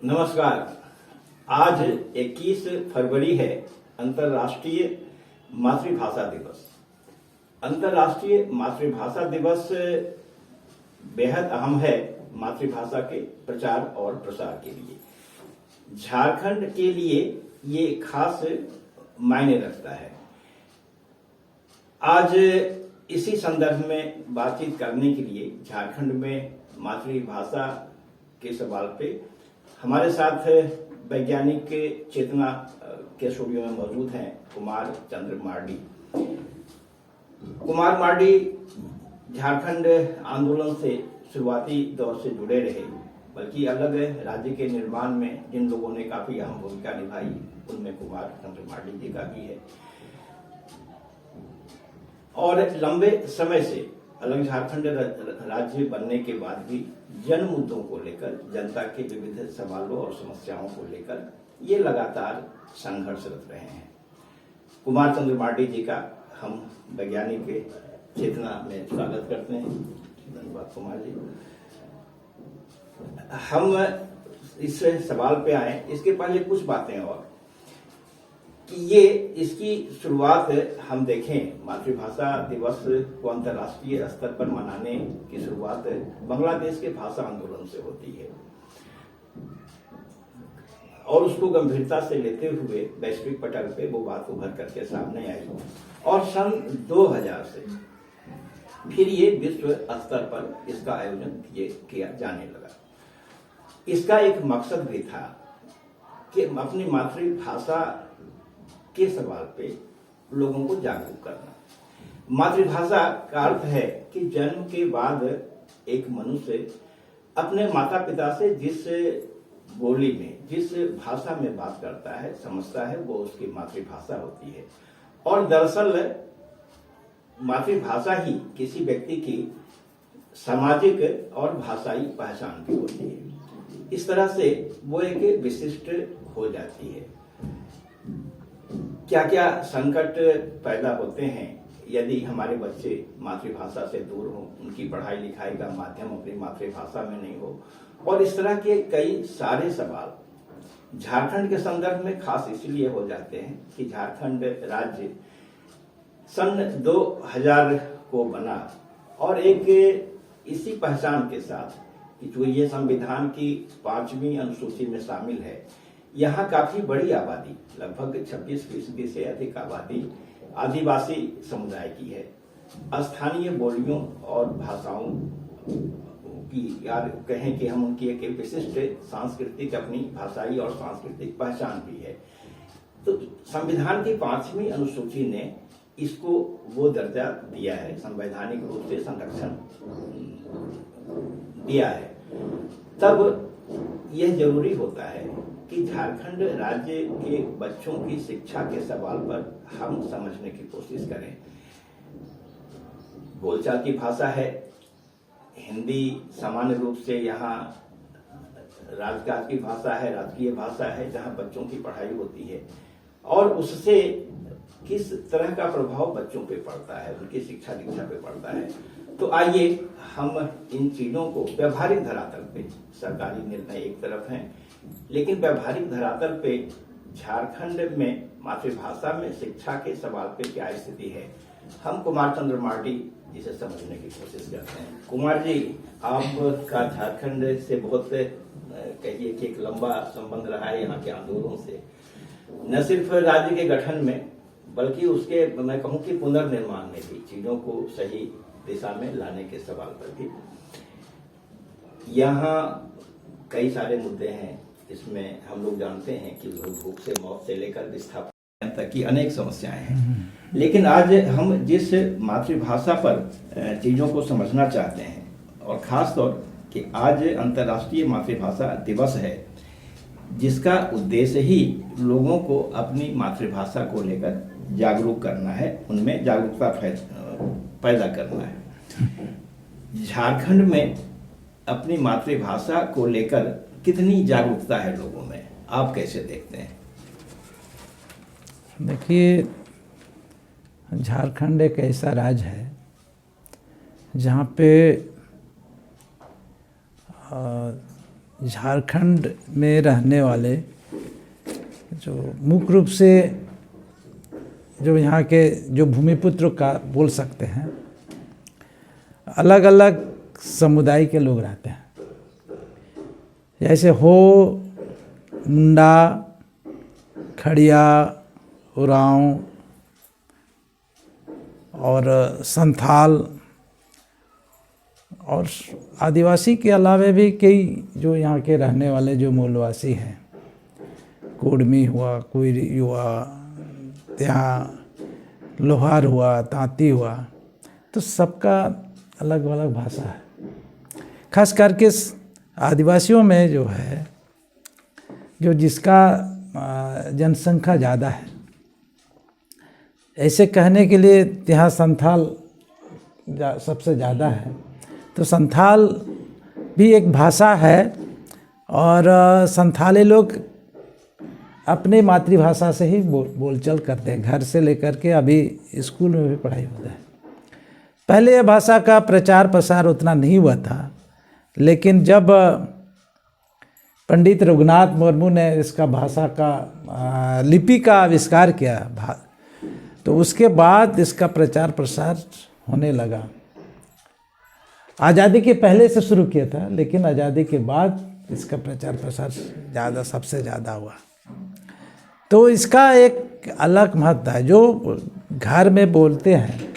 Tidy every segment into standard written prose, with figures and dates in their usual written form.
नमस्कार। आज 21 फरवरी है, अंतर्राष्ट्रीय मातृभाषा दिवस। अंतर्राष्ट्रीय मातृभाषा दिवस बेहद अहम है मातृभाषा के प्रचार और प्रसार के लिए। झारखंड के लिए ये खास मायने रखता है। आज इसी संदर्भ में बातचीत करने के लिए झारखंड में मातृभाषा के सवाल पे हमारे साथ वैज्ञानिक चेतना के स्टूडियो में मौजूद हैं कुमार चंद्र मार्डी। कुमार मार्डी झारखंड आंदोलन से शुरुआती दौर से जुड़े रहे, बल्कि अलग राज्य के निर्माण में जिन लोगों ने काफी अहम भूमिका निभाई उनमें कुमार चंद्र मार्डी जी का भी है। और लंबे समय से अलग झारखंड राज्य बनने के बाद भी जन मुद्दों को लेकर, जनता के विविध सवालों और समस्याओं को लेकर ये लगातार संघर्षरत रहे हैं। कुमार चंद्र मार्डी जी का हम वैज्ञानिक चेतना में स्वागत करते हैं। धन्यवाद कुमार जी। हम इस सवाल पे आए, इसके पहले कुछ बातें और कि ये इसकी शुरुआत हम देखें, मातृभाषा दिवस को अंतर्राष्ट्रीय स्तर पर मनाने की शुरुआत बांग्लादेश के भाषा आंदोलन से होती है और उसको गंभीरता से लेते हुए वैश्विक पटल पे वो बात उभर करके सामने आई और सन 2000 से फिर ये विश्व स्तर पर इसका आयोजन किया जाने लगा। इसका एक मकसद भी था कि अपनी मातृभाषा के सवाल पे लोगों को जागरूक करना। मातृभाषा का अर्थ है कि जन्म के बाद एक मनुष्य अपने माता पिता से जिस बोली में, जिस भाषा में बात करता है, समझता है, वो उसकी मातृभाषा होती है। और दरअसल मातृभाषा ही किसी व्यक्ति की सामाजिक और भाषाई पहचान भी होती है। इस तरह से वो एक विशिष्ट हो जाती है। क्या क्या संकट पैदा होते हैं यदि हमारे बच्चे मातृभाषा से दूर हों, उनकी पढ़ाई लिखाई का माध्यम अपनी मातृभाषा में नहीं हो, और इस तरह के कई सारे सवाल झारखंड के संदर्भ में खास इसलिए हो जाते हैं कि झारखंड राज्य सन 2000 को बना और एक इसी पहचान के साथ कि जो ये संविधान की 5वीं अनुसूची में शामिल है, यहाँ काफी बड़ी आबादी, लगभग 26% से अधिक आबादी आदिवासी समुदाय की है। स्थानीय बोलियों और भाषाओं की, यार कहें कि हम उनकी एक विशिष्ट सांस्कृतिक, अपनी भाषाई और सांस्कृतिक पहचान भी है। तो संविधान की 5वीं अनुसूची ने इसको वो दर्जा दिया है, संवैधानिक रूप से संरक्षण दिया है। तब यह जरूरी होता है कि झारखंड राज्य के बच्चों की शिक्षा के सवाल पर हम समझने की कोशिश करें। बोलचाल की भाषा है हिंदी, सामान्य रूप से यहाँ राजकाज की भाषा है, राजकीय भाषा है, जहाँ बच्चों की पढ़ाई होती है और उससे किस तरह का प्रभाव बच्चों पे पड़ता है, उनकी शिक्षा दीक्षा पे पड़ता है। तो आइए हम इन चीजों को व्यवहारिक धरातल पे, सरकारी निर्णय एक तरफ है, लेकिन व्यवहारिक धरातल पे झारखंड में मातृभाषा में शिक्षा के सवाल पे क्या स्थिति है, हम कुमार चंद्र मार्डी जिसे समझने की कोशिश करते हैं। कुमार जी, आपका झारखंड से बहुत कहिए कि एक लंबा संबंध रहा है यहाँ के आंदोलन से, न सिर्फ राज्य के गठन में बल्कि उसके, मैं कहूँ कि पुनर्निर्माण में भी, चीजों को सही दिशा में लाने के सवाल पर भी। यहाँ कई सारे मुद्दे हैं। इसमें हम लोग जानते हैं कि भूख से, मौत से लेकर विस्थापन तक की अनेक समस्याएं हैं। लेकिन आज हम जिस मातृभाषा पर चीजों को समझना चाहते हैं, और खास तौर कि आज अंतर्राष्ट्रीय मातृभाषा दिवस है, जिसका उद्देश्य ही लोगों को अपनी मातृभाषा को लेकर जागरूक करना है, उनमें जागरूकता पैदा करना है। झारखंड में अपनी मातृभाषा को लेकर कितनी जागरूकता है लोगों में, आप कैसे देखते हैं? देखिए, झारखंड एक ऐसा राज्य है जहाँ पे झारखंड में रहने वाले जो मुख्य रूप से जो यहाँ के जो भूमिपुत्र का बोल सकते हैं, अलग अलग समुदाय के लोग रहते हैं। जैसे हो मुंडा, खड़िया, उरांव और संथाल और आदिवासी के अलावा भी कई जो यहाँ के रहने वाले जो मूलवासी हैं, कुड़मी हुआ, कुइरी हुआ, यहाँ लोहार हुआ, तांती हुआ, तो सबका अलग अलग भाषा है। खास करके आदिवासियों में जो है, जो जिसका जनसंख्या ज़्यादा है, ऐसे कहने के लिए यहाँ संथाल सबसे ज़्यादा है। तो संथाल भी एक भाषा है और संथाली लोग अपने मातृभाषा से ही बोलचाल करते हैं, घर से लेकर के अभी स्कूल में भी पढ़ाई होता है। पहले यह भाषा का प्रचार प्रसार उतना नहीं हुआ था, लेकिन जब पंडित रघुनाथ मुर्मू ने इसका भाषा का लिपि का आविष्कार किया, तो उसके बाद इसका प्रचार प्रसार होने लगा। आज़ादी के पहले से शुरू किया था, लेकिन आज़ादी के बाद इसका प्रचार प्रसार सबसे ज़्यादा हुआ। तो इसका एक अलग महत्व है। जो घर में बोलते हैं,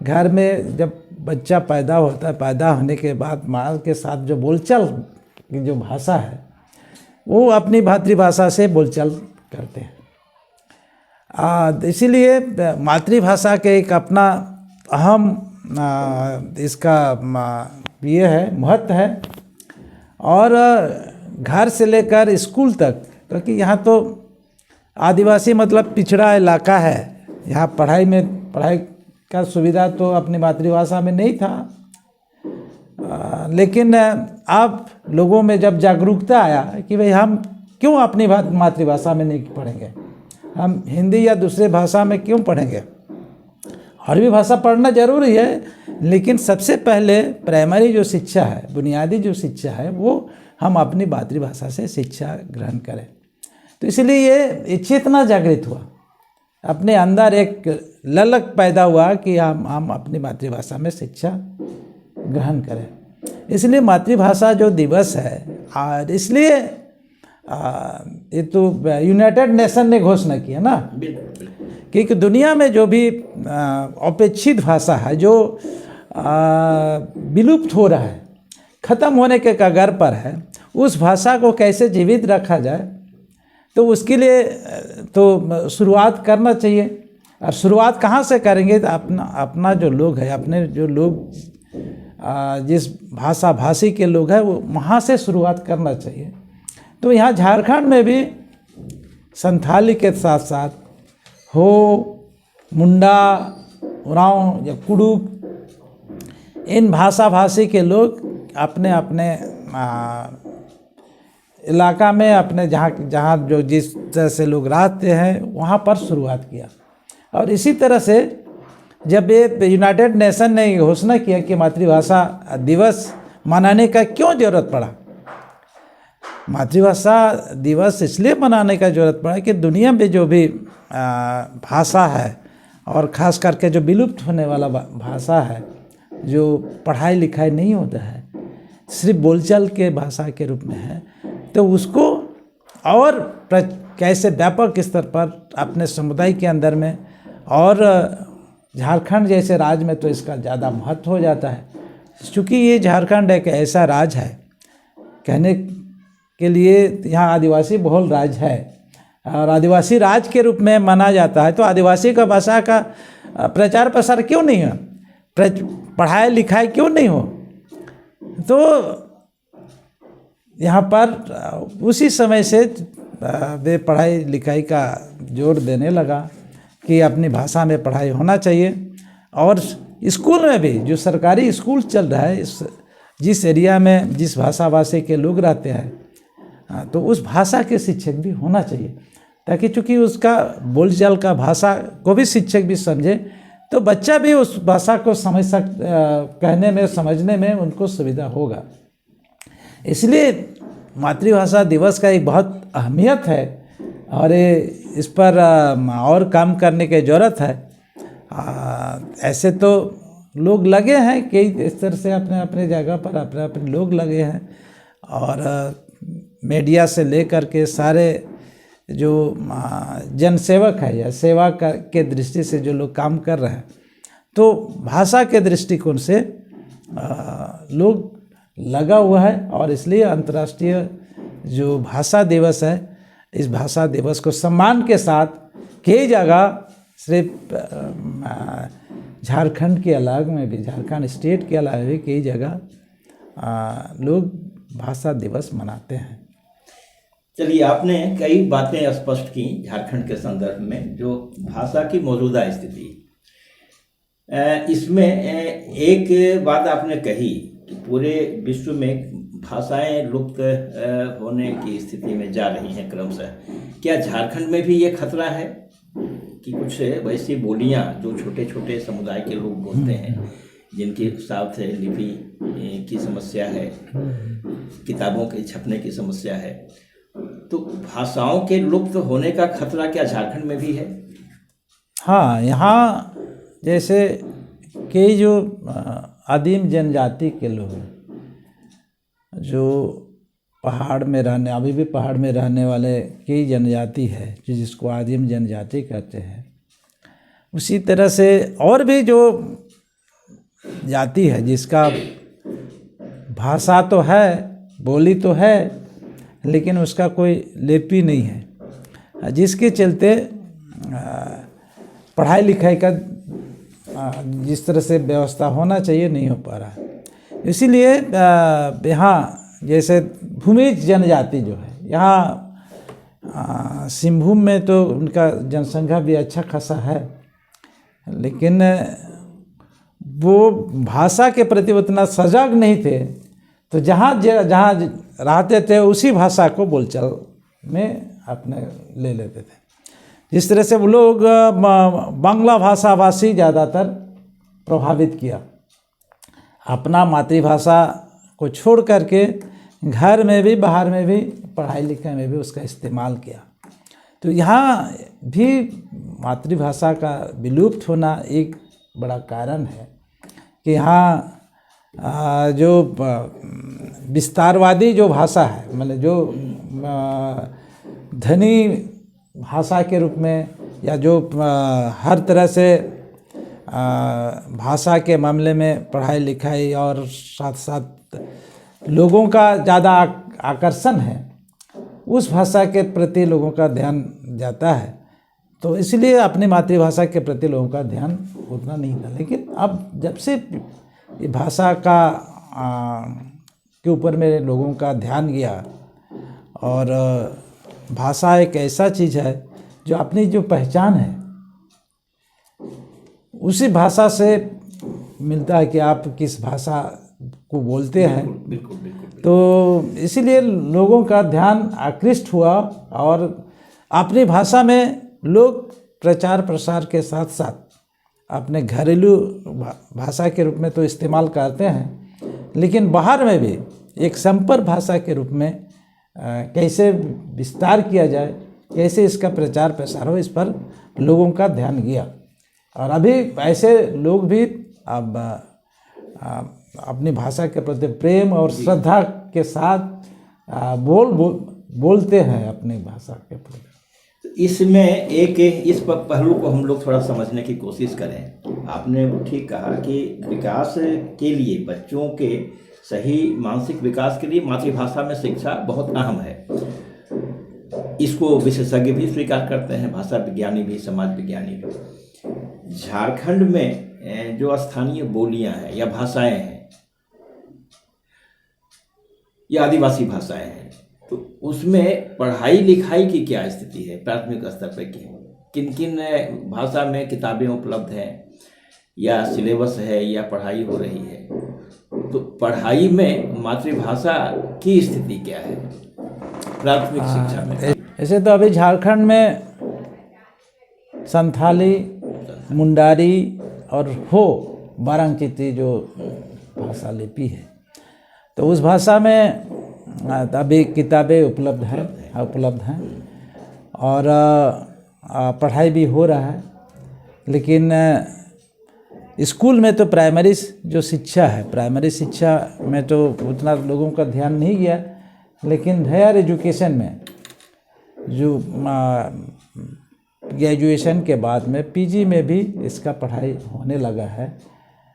घर में जब बच्चा पैदा होता है, पैदा होने के बाद माँ के साथ जो बोलचाल की जो भाषा है, वो अपनी मातृभाषा से बोलचाल करते हैं। इसीलिए मातृभाषा के एक अपना अहम इसका ये है, महत्व है। और घर से लेकर स्कूल तक, क्योंकि यहाँ तो आदिवासी मतलब पिछड़ा इलाका है, यहाँ पढ़ाई का सुविधा तो अपनी मातृभाषा में नहीं था। लेकिन अब लोगों में जब जागरूकता आया कि भाई हम क्यों अपनी मातृभाषा में नहीं पढ़ेंगे, हम हिंदी या दूसरे भाषा में क्यों पढ़ेंगे। और भी भाषा पढ़ना जरूरी है, लेकिन सबसे पहले प्राइमरी जो शिक्षा है, बुनियादी जो शिक्षा है, वो हम अपनी मातृभाषा से शिक्षा ग्रहण करें। तो इसलिए ये चेतना जागृत हुआ, अपने अंदर एक ललक पैदा हुआ कि हम अपनी मातृभाषा में शिक्षा ग्रहण करें। इसलिए मातृभाषा जो दिवस है, और इसलिए ये तो यूनाइटेड नेशन ने घोषणा की है ना, क्योंकि दुनिया में जो भी अपेक्षित भाषा है, जो विलुप्त हो रहा है, ख़त्म होने के कगार पर है, उस भाषा को कैसे जीवित रखा जाए, तो उसके लिए तो शुरुआत करना चाहिए। और शुरुआत कहाँ से करेंगे, तो अपना जो लोग है, अपने जो लोग जिस भाषी के लोग हैं, वो वहाँ से शुरुआत करना चाहिए। तो यहाँ झारखंड में भी संथाली के साथ साथ हो, मुंडा, उरांव या कुडुक, इन भाषी के लोग अपने अपने इलाका में, अपने जहाँ जो जिस तरह से लोग रहते हैं, वहाँ पर शुरुआत किया। और इसी तरह से जब ये यूनाइटेड नेशन ने घोषणा किया कि मातृभाषा दिवस मनाने का क्यों ज़रूरत पड़ा, मातृभाषा दिवस इसलिए मनाने का ज़रूरत पड़ा कि दुनिया में जो भी भाषा है, और ख़ास करके जो विलुप्त होने वाला भाषा है, जो पढ़ाई लिखाई नहीं होता है, सिर्फ बोलचाल के भाषा के रूप में है, तो उसको और कैसे व्यापक स्तर पर अपने समुदाय के अंदर में, और झारखंड जैसे राज्य में तो इसका ज़्यादा महत्व हो जाता है। क्योंकि ये झारखंड एक ऐसा राज्य है, कहने के लिए यहाँ आदिवासी बहुल राज्य है, और आदिवासी राज्य के रूप में माना जाता है। तो आदिवासी का भाषा का प्रचार प्रसार क्यों नहीं हो, पढ़ाई लिखाई क्यों नहीं हो। तो यहाँ पर उसी समय से वे पढ़ाई लिखाई का जोर देने लगा कि अपनी भाषा में पढ़ाई होना चाहिए। और स्कूल में भी जो सरकारी स्कूल चल रहा है, जिस एरिया में जिस भाषी के लोग रहते हैं, तो उस भाषा के शिक्षक भी होना चाहिए, ताकि चूँकि उसका बोलचाल का भाषा को भी शिक्षक भी समझे, तो बच्चा भी उस भाषा को कहने में, समझने में उनको सुविधा होगा। इसलिए मातृभाषा दिवस का एक बहुत अहमियत है और इस पर और काम करने की ज़रूरत है। ऐसे तो लोग लगे हैं कई इस तरह से अपने अपने जगह पर अपने अपने लोग लगे हैं और मीडिया से लेकर के सारे जो जनसेवक है या सेवा के दृष्टि से जो लोग काम कर रहे हैं, तो भाषा के दृष्टिकोण से लोग लगा हुआ है और इसलिए अंतर्राष्ट्रीय जो भाषा दिवस है, इस भाषा दिवस को सम्मान के साथ कई जगह सिर्फ झारखंड के अलग में भी, झारखंड स्टेट के अलावा भी कई जगह लोग भाषा दिवस मनाते हैं। चलिए, आपने कई बातें स्पष्ट की झारखंड के संदर्भ में, जो भाषा की मौजूदा स्थिति। इसमें एक बात आपने कही कि पूरे विश्व में भाषाएं लुप्त होने की स्थिति में जा रही हैं क्रमशः। क्या झारखंड में भी ये खतरा है कि कुछ वैसी बोलियां जो छोटे छोटे समुदाय के लोग बोलते हैं, जिनके साथ लिपि की समस्या है, किताबों के छपने की समस्या है, तो भाषाओं के लुप्त होने का खतरा क्या झारखंड में भी है? हाँ, यहाँ जैसे कई जो आदिम जनजाति के लोग हैं, जो पहाड़ में रहने, अभी भी पहाड़ में रहने वाले कई जनजाति है जो जिसको आदिम जनजाति कहते हैं, उसी तरह से और भी जो जाति है जिसका भाषा तो है, बोली तो है, लेकिन उसका कोई लिपि नहीं है, जिसके चलते पढ़ाई लिखाई का जिस तरह से व्यवस्था होना चाहिए नहीं हो पा रहा है। इसीलिए यहाँ जैसे भूमिज जनजाति जो है, यहाँ सिंहभूम में तो उनका जनसंख्या भी अच्छा खासा है, लेकिन वो भाषा के प्रति उतना सजग नहीं थे, तो जहाँ जहाँ रहते थे उसी भाषा को बोलचाल में अपने ले लेते थे। जिस तरह से वो लोग बांग्ला भाषाभाषी ज़्यादातर प्रभावित किया, अपना मातृभाषा को छोड़ करके घर में भी बाहर में भी पढ़ाई लिखाई में भी उसका इस्तेमाल किया। तो यहाँ भी मातृभाषा का विलुप्त होना एक बड़ा कारण है कि यहाँ जो विस्तारवादी जो भाषा है, मतलब जो धनी भाषा के रूप में, या जो हर तरह से भाषा के मामले में पढ़ाई लिखाई और साथ साथ लोगों का ज़्यादा आकर्षण है, उस भाषा के प्रति लोगों का ध्यान जाता है, तो इसलिए अपनी मातृभाषा के प्रति लोगों का ध्यान उतना नहीं था। लेकिन अब जब से ये भाषा का के ऊपर में लोगों का ध्यान गया, और भाषा एक ऐसा चीज़ है जो अपनी जो पहचान है उसी भाषा से मिलता है कि आप किस भाषा को बोलते हैं। बिल्कुल, बिल्कुल। तो इसीलिए लोगों का ध्यान आकृष्ट हुआ और अपनी भाषा में लोग प्रचार प्रसार के साथ साथ अपने घरेलू भाषा के रूप में तो इस्तेमाल करते हैं, लेकिन बाहर में भी एक संपर्क भाषा के रूप में कैसे विस्तार किया जाए, कैसे इसका प्रचार प्रसार हो, इस पर लोगों का ध्यान गया। और अभी ऐसे लोग भी अब अपनी भाषा के प्रति प्रेम और श्रद्धा के साथ बोलते हैं अपनी भाषा के प्रति। इसमें इस पहलू को हम लोग थोड़ा समझने की कोशिश करें। आपने ठीक कहा कि विकास के लिए, बच्चों के सही मानसिक विकास के लिए मातृभाषा में शिक्षा बहुत अहम है। इसको विशेषज्ञ भी स्वीकार करते हैं, भाषा विज्ञानी भी, समाज विज्ञानी भी। झारखंड में जो स्थानीय बोलियां हैं या भाषाएं हैं या आदिवासी भाषाएं हैं, तो उसमें पढ़ाई लिखाई की क्या स्थिति है? प्राथमिक स्तर पर किन किन भाषा में किताबें उपलब्ध हैं, या सिलेबस है, या पढ़ाई हो रही है? तो पढ़ाई में मातृभाषा की स्थिति क्या है प्राथमिक शिक्षा में? ऐसे तो अभी झारखंड में संथाली, मुंडारी और हो बारांचीती जो भाषा लिपि है, तो उस भाषा में अभी किताबें उपलब्ध हैं और पढ़ाई भी हो रहा है। लेकिन स्कूल में तो प्राइमरी जो शिक्षा है, प्राइमरी शिक्षा में तो उतना लोगों का ध्यान नहीं गया, लेकिन हायर एजुकेशन में जो ग्रेजुएशन के बाद में पीजी में भी इसका पढ़ाई होने लगा है।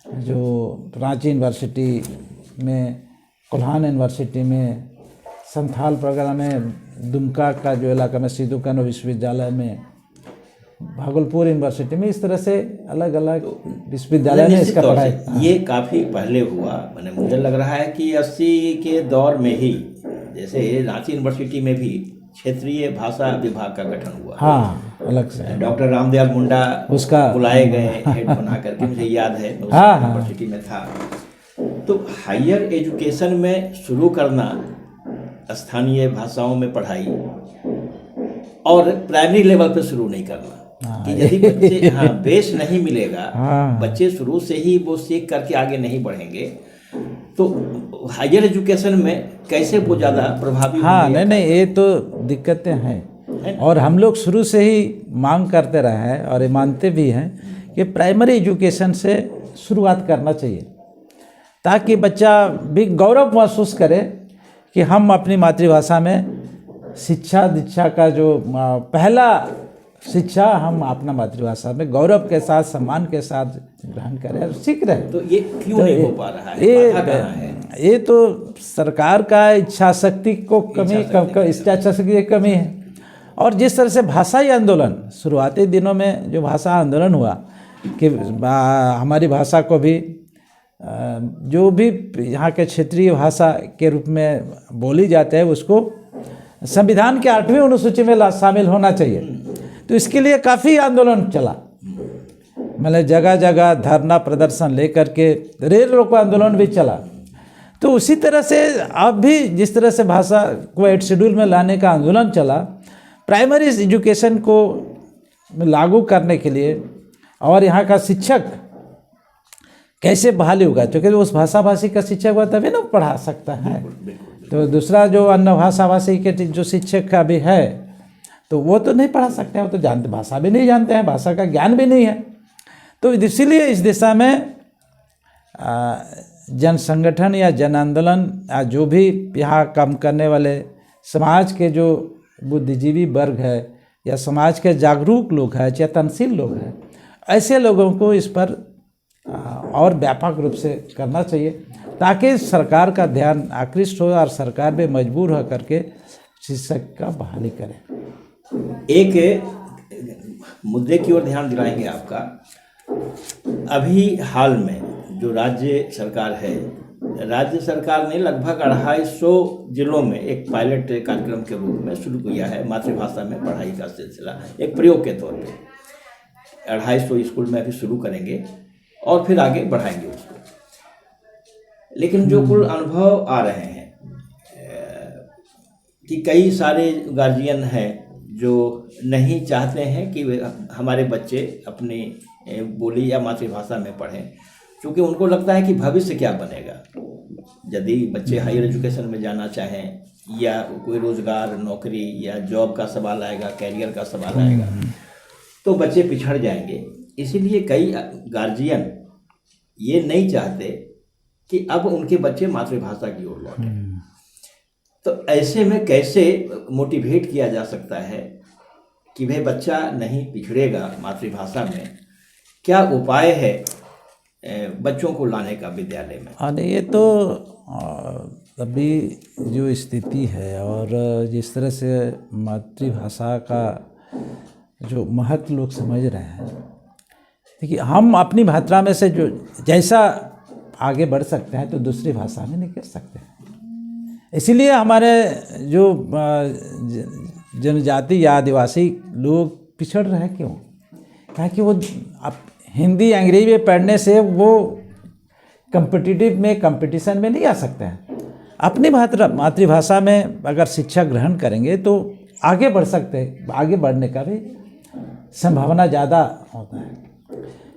जो रांची यूनिवर्सिटी में, कोल्हान यूनिवर्सिटी में, संथाल प्रोग्राम में, दुमका का जो इलाका में सिद्धू कान्हू विश्वविद्यालय में, भागलपुर यूनिवर्सिटी में, इस तरह से अलग अलग विश्वविद्यालय में इसका पढ़ाई। ये काफ़ी पहले हुआ। मैंने मुझे लग रहा है कि 80 के दौर में ही जैसे रांची यूनिवर्सिटी में भी क्षेत्रीय भाषा विभाग का गठन हुआ। हाँ, अलग से डॉक्टर रामदयाल मुंडा उसका बुलाए गए हेड बना करके, मुझे याद है मैं उस यूनिवर्सिटी में था। तो हायर एजुकेशन में शुरू करना स्थानीय भाषाओं में पढ़ाई और प्राइमरी लेवल पे शुरू नहीं करना कि यदि बच्चे बेस नहीं मिलेगा, बच्चे शुरू से ही वो सीख करके आगे नहीं बढ़ेंगे, तो हायर एजुकेशन में कैसे वो ज़्यादा प्रभावी होंगे? नहीं, ये तो दिक्कतें हैं और हम लोग शुरू से ही मांग करते रहे हैं और ये मानते भी हैं कि प्राइमरी एजुकेशन से शुरुआत करना चाहिए, ताकि बच्चा भी गौरव महसूस करे कि हम अपनी मातृभाषा में शिक्षा दीक्षा का जो पहला शिक्षा हम अपना मातृभाषा में गौरव के साथ, सम्मान के साथ ग्रहण करें और सीख रहे हैं। तो ये क्यों नहीं हो पा रहा है? बाधा कहाँ है? ये तो सरकार का इच्छा शक्ति को कमी, इच्छा शक्ति की कमी है। और जिस तरह से भाषाई आंदोलन शुरुआती दिनों में जो भाषा आंदोलन हुआ कि हमारी भाषा को भी जो भी यहाँ के क्षेत्रीय भाषा के रूप में बोली जाते हैं उसको संविधान के 8वीं अनुसूची में शामिल होना चाहिए। तो इसके लिए काफ़ी आंदोलन चला, मतलब जगह जगह धरना प्रदर्शन लेकर के रेल रोको आंदोलन भी चला। तो उसी तरह से अब भी जिस तरह से भाषा को 8 शेड्यूल में लाने का आंदोलन चला, प्राइमरी एजुकेशन को लागू करने के लिए और यहाँ का शिक्षक कैसे बहाली होगा, क्योंकि उस भाषा भाषी का शिक्षक हुआ तभी ना पढ़ा सकता है। तो दूसरा जो अन्य भाषा भाषी के जो शिक्षक का भी है तो वो तो नहीं पढ़ा सकते हैं, वो तो जानते, भाषा भी नहीं जानते हैं, भाषा का ज्ञान भी नहीं है। तो इसीलिए इस दिशा में जन संगठन या जन आंदोलन जो भी यहाँ काम करने वाले समाज के जो बुद्धिजीवी वर्ग है या समाज के जागरूक लोग हैं, चेतनशील लोग हैं, ऐसे लोगों को इस पर और व्यापक रूप से करना चाहिए, ताकि सरकार का ध्यान आकृष्ट हो और सरकार भी मजबूर हो करके शिक्षक का बहाली करे। एक मुद्दे की ओर ध्यान दिलाएंगे आपका। अभी हाल में जो राज्य सरकार है, राज्य सरकार ने लगभग 250 जिलों में एक पायलट कार्यक्रम के रूप में शुरू किया है मातृभाषा में पढ़ाई का सिलसिला, एक प्रयोग के तौर पे 250 स्कूल में अभी शुरू करेंगे और फिर आगे बढ़ाएंगे उसको। लेकिन जो कुल अनुभव आ रहे हैं कि कई सारे गार्जियन हैं जो नहीं चाहते हैं कि हमारे बच्चे अपनी बोली या मातृभाषा में पढ़ें, क्योंकि उनको लगता है कि भविष्य क्या बनेगा यदि बच्चे हायर एजुकेशन में जाना चाहें, या कोई रोज़गार, नौकरी या जॉब का सवाल आएगा, कैरियर का सवाल आएगा, तो बच्चे पिछड़ जाएंगे। इसीलिए कई गार्जियन ये नहीं चाहते कि अब उनके बच्चे मातृभाषा की ओर लौटें। तो ऐसे में कैसे मोटिवेट किया जा सकता है कि भाई बच्चा नहीं पिछड़ेगा मातृभाषा में? क्या उपाय है बच्चों को लाने का विद्यालय में? हाँ, ये तो अभी जो स्थिति है और जिस तरह से मातृभाषा का जो महत्व लोग समझ रहे हैं, देखिए हम अपनी भाषा में से जो जैसा आगे बढ़ सकते हैं तो दूसरी भाषा में नहीं कर सकते। इसीलिए हमारे जो जनजाति या आदिवासी लोग पिछड़ रहे हैं। क्यों? कि वो अब हिंदी अंग्रेजी में पढ़ने से वो कंपटीशन में नहीं आ सकते हैं। अपनी मातृभाषा में अगर शिक्षा ग्रहण करेंगे तो आगे बढ़ सकते हैं, आगे बढ़ने का भी संभावना ज़्यादा होता है।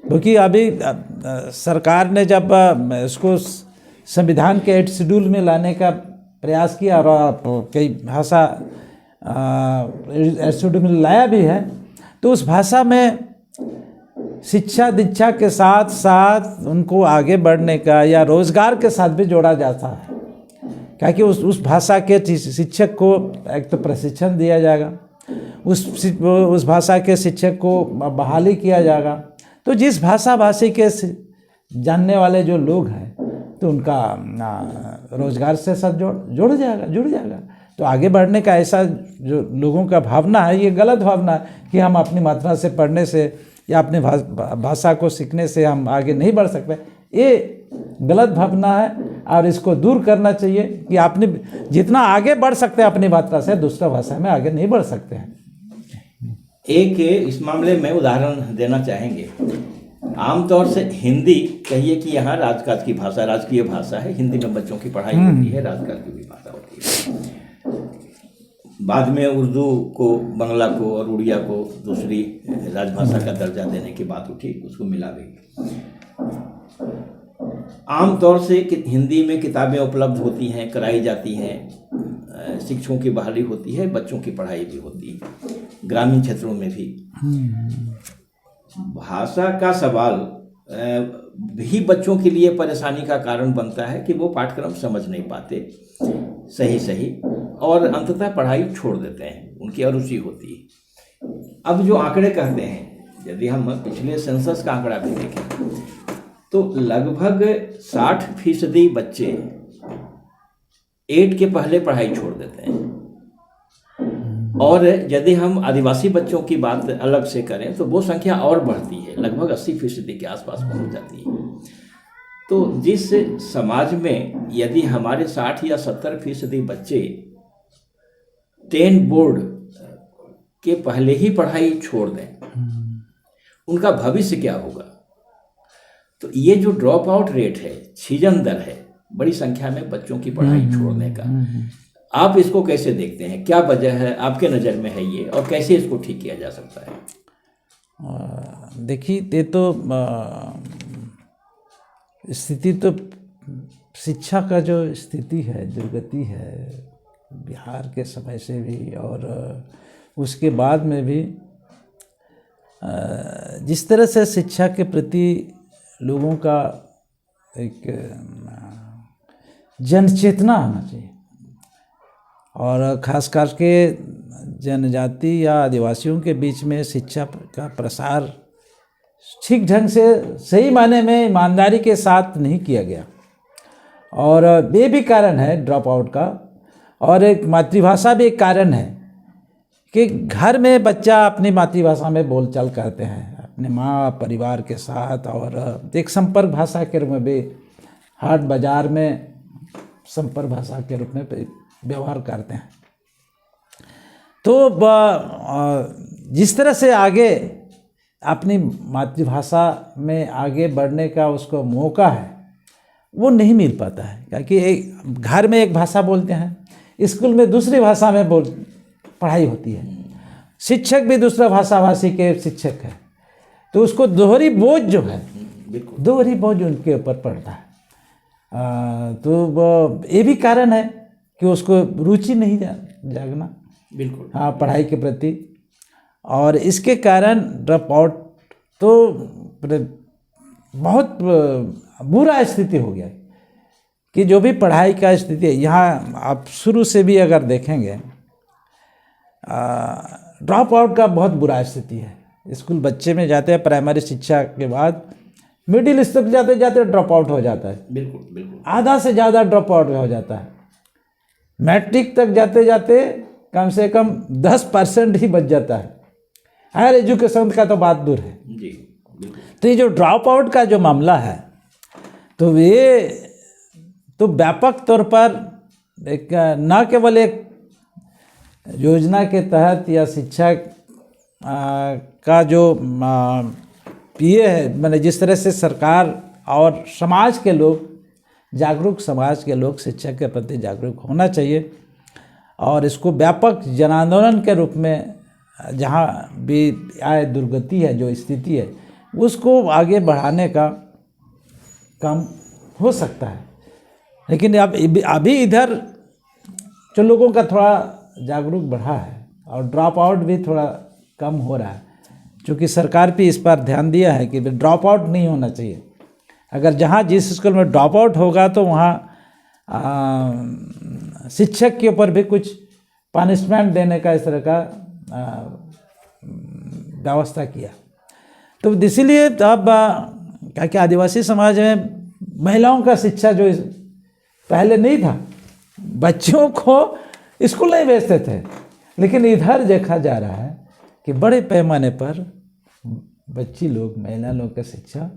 क्योंकि अभी सरकार ने जब इसको संविधान के 8 शेड्यूल में लाने का प्रयास किया और कई भाषा इंस्टीट्यूट में लाया भी है। तो उस भाषा में शिक्षा दीक्षा के साथ साथ उनको आगे बढ़ने का या रोजगार के साथ भी जोड़ा जाता है, क्योंकि उस भाषा के शिक्षक को एक तो प्रशिक्षण दिया जाएगा, उस भाषा के शिक्षक को बहाली किया जाएगा। तो जिस भाषा भाषी के जानने वाले जो लोग हैं तो उनका रोजगार से साथ जुड़ जाएगा। तो आगे बढ़ने का ऐसा जो लोगों का भावना है, ये गलत भावना है कि हम अपनी मातृभाषा से पढ़ने से या अपनी भाषा को सीखने से हम आगे नहीं बढ़ सकते। ये गलत भावना है और इसको दूर करना चाहिए कि आपने जितना आगे बढ़ सकते हैं अपनी मातृभाषा से, दूसरा भाषा में आगे नहीं बढ़ सकते हैं। एक इस मामले में उदाहरण देना चाहेंगे। आमतौर से हिंदी कहिए कि यहाँ राजकाज की भाषा, राजकीय भाषा है, हिंदी में बच्चों की पढ़ाई होती है, राजकाज की भी भाषा होती है। बाद में उर्दू को, बांग्ला को और उड़िया को दूसरी राजभाषा का दर्जा देने की बात उठी, उसको मिला भी। आमतौर से हिंदी में किताबें उपलब्ध होती हैं, कराई जाती हैं, शिक्षकों की बहाली होती है, बच्चों की पढ़ाई भी होती है, ग्रामीण क्षेत्रों में भी। भाषा का सवाल भी बच्चों के लिए परेशानी का कारण बनता है कि वो पाठ्यक्रम समझ नहीं पाते सही और अंततः पढ़ाई छोड़ देते हैं, उनकी अरुचि होती है। अब जो आंकड़े कहते हैं, यदि हम पिछले सेंसस का आंकड़ा भी देखें तो लगभग 60% बच्चे 8 के पहले पढ़ाई छोड़ देते हैं। और यदि हम आदिवासी बच्चों की बात अलग से करें तो वो संख्या और बढ़ती है, लगभग 80% के आसपास पहुंच जाती है। तो जिस समाज में यदि हमारे 60 या 70% बच्चे 10 बोर्ड के पहले ही पढ़ाई छोड़ दें, उनका भविष्य क्या होगा? तो ये जो ड्रॉप आउट रेट है, छीजन दर है बड़ी संख्या में बच्चों की पढ़ाई छोड़ने का, आप इसको कैसे देखते हैं? क्या वजह है आपके नज़र में है ये, और कैसे इसको ठीक किया जा सकता है? देखिए, ये तो स्थिति तो शिक्षा का जो स्थिति है, दुर्गति है बिहार के समय से भी और उसके बाद में भी, जिस तरह से शिक्षा के प्रति लोगों का एक जन चेतना आना चाहिए, और ख़ास करके जनजाति या आदिवासियों के बीच में शिक्षा का प्रसार ठीक ढंग से, सही मायने में ईमानदारी के साथ नहीं किया गया। और ये भी कारण है ड्रॉप आउट का, और एक मातृभाषा भी एक कारण है कि घर में बच्चा अपनी मातृभाषा में बोलचाल करते हैं अपने माँ परिवार के साथ, और एक संपर्क भाषा के रूप में भी हाट बाजार में संपर्क भाषा के रूप में व्यवहार करते हैं। तो जिस तरह से आगे अपनी मातृभाषा में आगे बढ़ने का उसको मौका है वो नहीं मिल पाता है, क्योंकि घर में एक भाषा बोलते हैं, स्कूल में दूसरी भाषा में पढ़ाई होती है, शिक्षक भी दूसरा भाषा भाषी के शिक्षक है, तो उसको दोहरी बोझ जो है, दोहरी बोझ उनके ऊपर पड़ता है। तो ये भी कारण है कि उसको रुचि नहीं जागना, बिल्कुल, हाँ, पढ़ाई के प्रति। और इसके कारण ड्रॉप आउट तो बहुत बुरा स्थिति हो गया कि जो भी पढ़ाई का स्थिति है यहाँ, आप शुरू से भी अगर देखेंगे ड्रॉप आउट का बहुत बुरा स्थिति है। स्कूल बच्चे में जाते हैं, प्राइमरी शिक्षा के बाद मिडिल तक जाते जाते ड्रॉप आउट हो जाता है, बिल्कुल बिल्कुल, आधा से ज़्यादा ड्रॉप आउट हो जाता है। मैट्रिक तक जाते जाते कम से कम 10% ही बच जाता है, हायर एजुकेशन का तो बात दूर है जी, बिल्कुल। तो ये जो ड्रॉप आउट का जो मामला है, तो ये तो व्यापक तौर पर एक न केवल एक योजना के तहत या शिक्षा का जो ये है, मैंने जिस तरह से सरकार और समाज के लोग, जागरूक समाज के लोग शिक्षा के प्रति जागरूक होना चाहिए, और इसको व्यापक जन आंदोलन के रूप में जहाँ भी आए दुर्गति है, जो स्थिति है, उसको आगे बढ़ाने का काम हो सकता है। लेकिन अब अभी इधर जो लोगों का थोड़ा जागरूक बढ़ा है और ड्रॉप आउट भी थोड़ा कम हो रहा है, क्योंकि सरकार भी इस पर ध्यान दिया है कि ड्रॉप आउट नहीं होना चाहिए। अगर जहाँ जिस स्कूल में ड्रॉप आउट होगा तो वहाँ शिक्षक के ऊपर भी कुछ पनिशमेंट देने का इस तरह का व्यवस्था किया। तो इसीलिए अब क्या कि आदिवासी समाज में महिलाओं का शिक्षा जो पहले नहीं था, बच्चों को स्कूल नहीं भेजते थे, लेकिन इधर देखा जा रहा है कि बड़े पैमाने पर बच्ची लोग, महिला लोग का शिक्षा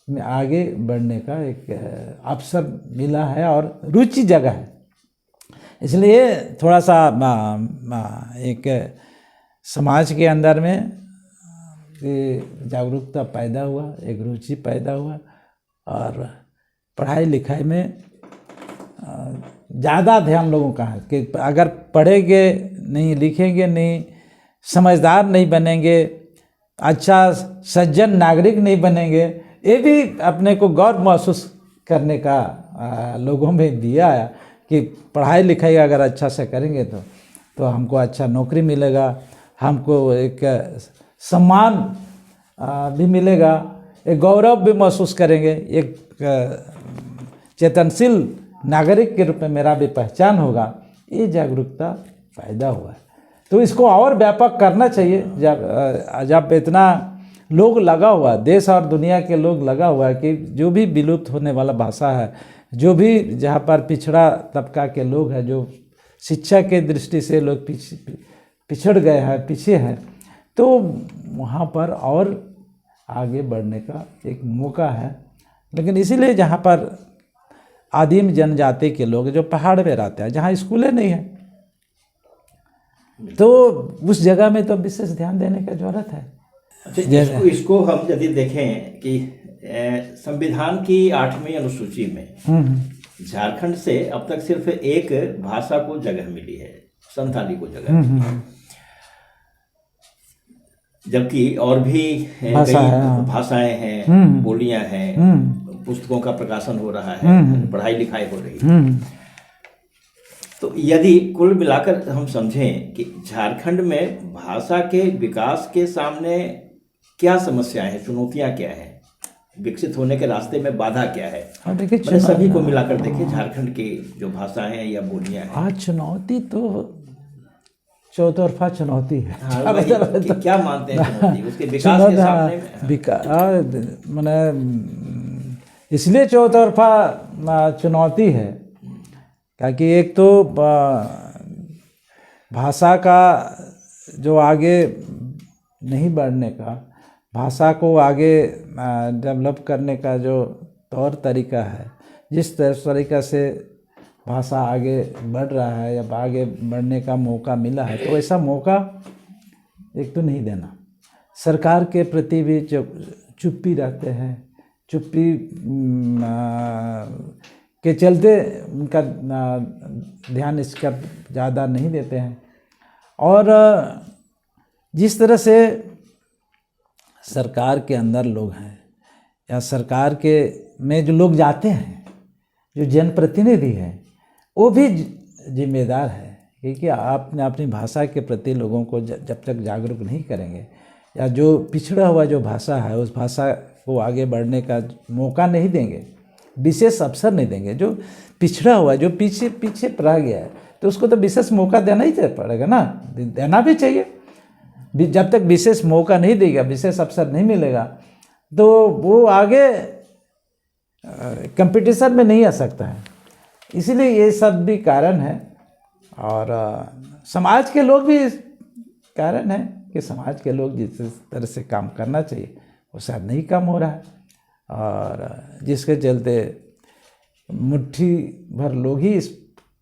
में आगे बढ़ने का एक अवसर मिला है और रुचि जगह है। इसलिए थोड़ा सा एक समाज के अंदर में जागरूकता पैदा हुआ, एक रुचि पैदा हुआ और पढ़ाई लिखाई में ज़्यादा ध्यान लोगों का है कि अगर पढ़ेंगे नहीं, लिखेंगे नहीं, समझदार नहीं बनेंगे, अच्छा सज्जन नागरिक नहीं बनेंगे, ये भी अपने को गौरव महसूस करने का लोगों में दिया है कि पढ़ाई लिखाई अगर अच्छा से करेंगे तो हमको अच्छा नौकरी मिलेगा, हमको एक सम्मान भी मिलेगा, एक गौरव भी महसूस करेंगे, एक चेतनशील नागरिक के रूप में मेरा भी पहचान होगा। ये जागरूकता पैदा हुआ है, तो इसको और व्यापक करना चाहिए। जब इतना लोग लगा हुआ, देश और दुनिया के लोग लगा हुआ है कि जो भी विलुप्त होने वाला भाषा है, जो भी जहाँ पर पिछड़ा तबका के लोग हैं, जो शिक्षा के दृष्टि से लोग पिछड़ गए हैं, पीछे हैं, तो वहाँ पर और आगे बढ़ने का एक मौका है। लेकिन इसीलिए जहाँ पर आदिम जनजाति के लोग जो पहाड़ में रहते हैं, जहाँ स्कूलें नहीं हैं, तो उस जगह में तो विशेष ध्यान देने की जरूरत है। अच्छा, इसको हम यदि देखें कि संविधान की 8वीं अनुसूची में झारखंड से अब तक सिर्फ एक भाषा को जगह मिली है, संथाली को जगह मिली है, जबकि और भी कई भाषाएं हैं, बोलियां हैं, पुस्तकों का प्रकाशन हो रहा है, पढ़ाई लिखाई हो रही है। तो यदि कुल मिलाकर हम समझें कि झारखंड में भाषा के विकास के सामने क्या समस्याएं हैं, चुनौतियां क्या हैं, विकसित होने के रास्ते में बाधा क्या है, मैंने सभी को मिलाकर देखें झारखंड की जो भाषाएं हैं या बोलियां हैं। आज चुनौती तो चौतरफा चुनौती है। क्या मानते हैं चुनौती उसके विकास के सामने? मैंने इसलिए चौतरफा चुनौती है क्योंकि एक तो भाषा का जो आगे नहीं बढ़ने का, भाषा को आगे डेवलप करने का जो तौर तरीका है, जिस तरीक़ा से भाषा आगे बढ़ रहा है या आगे बढ़ने का मौका मिला है, तो ऐसा मौका एक तो नहीं देना। सरकार के प्रति भी चुप्पी रहते हैं, चुप्पी के चलते उनका ध्यान इसका ज़्यादा नहीं देते हैं। और जिस तरह से सरकार के अंदर लोग हैं या सरकार के में जो लोग जाते हैं, जो जनप्रतिनिधि हैं, वो भी जिम्मेदार है, क्योंकि आपने अपनी भाषा के प्रति लोगों को जब तक जागरूक नहीं करेंगे या जो पिछड़ा हुआ जो भाषा है उस भाषा को आगे बढ़ने का मौका नहीं देंगे, विशेष अवसर नहीं देंगे, जो पिछड़ा हुआ, जो पीछे पीछे रह गया है, तो उसको तो विशेष मौका देना ही पड़ेगा ना, देना भी चाहिए। जब तक विशेष मौका नहीं देगा, विशेष अवसर नहीं मिलेगा, तो वो आगे कंपटीशन में नहीं आ सकता है। इसीलिए ये सब भी कारण है और समाज के लोग भी कारण है कि समाज के लोग जिस तरह से काम करना चाहिए वो शायद नहीं काम हो रहा है, और जिसके चलते मुट्ठी भर लोग ही इस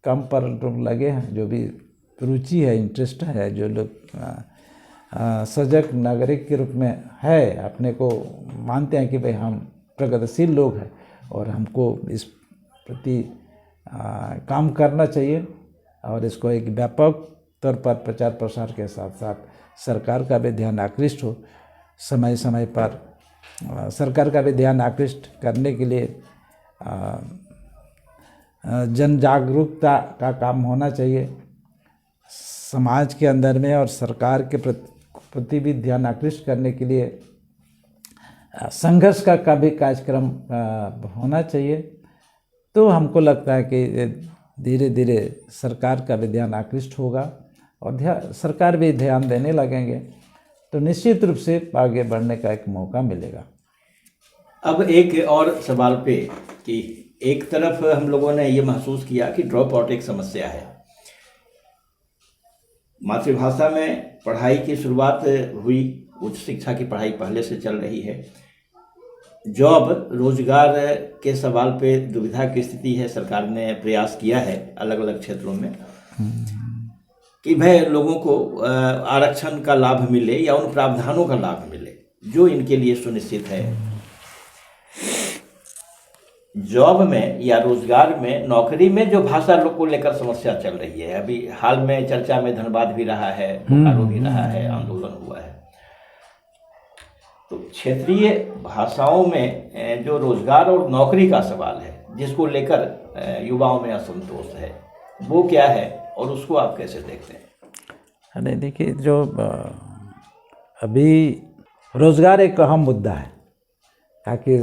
काम पर लगे हैं, जो भी रुचि है, इंटरेस्ट है, जो लोग सजग नागरिक के रूप में है, अपने को मानते हैं कि भाई हम प्रगतिशील लोग हैं और हमको इस प्रति काम करना चाहिए, और इसको एक व्यापक तौर पर प्रचार प्रसार के साथ साथ सरकार का भी ध्यान आकृष्ट हो, समय समय पर सरकार का भी ध्यान आकृष्ट करने के लिए जन जागरूकता का काम होना चाहिए समाज के अंदर में, और सरकार के प्रति भी ध्यान आकृष्ट करने के लिए संघर्ष का भी कार्यक्रम होना चाहिए। तो हमको लगता है कि धीरे धीरे सरकार का भी ध्यान आकृष्ट होगा और सरकार भी ध्यान देने लगेंगे, तो निश्चित रूप से आगे बढ़ने का एक मौका मिलेगा। अब एक और सवाल पे कि एक तरफ हम लोगों ने ये महसूस किया कि ड्रॉप आउट एक समस्या है। मातृभाषा में पढ़ाई की शुरुआत हुई, उच्च शिक्षा की पढ़ाई पहले से चल रही है, जॉब रोजगार के सवाल पे दुविधा की स्थिति है। सरकार ने प्रयास किया है अलग अलग क्षेत्रों में कि भाई लोगों को आरक्षण का लाभ मिले या उन प्रावधानों का लाभ मिले जो इनके लिए सुनिश्चित है। जॉब में या रोजगार में, नौकरी में जो भाषा लोग को लेकर समस्या चल रही है, अभी हाल में चर्चा में धनबाद भी रहा है, बोकारो भी रहा है, आंदोलन हुआ है। तो क्षेत्रीय भाषाओं में जो रोजगार और नौकरी का सवाल है जिसको लेकर युवाओं में असंतोष है, वो क्या है और उसको आप कैसे देखते हैं? नहीं, देखिए, जो अभी रोजगार एक अहम मुद्दा है, ताकि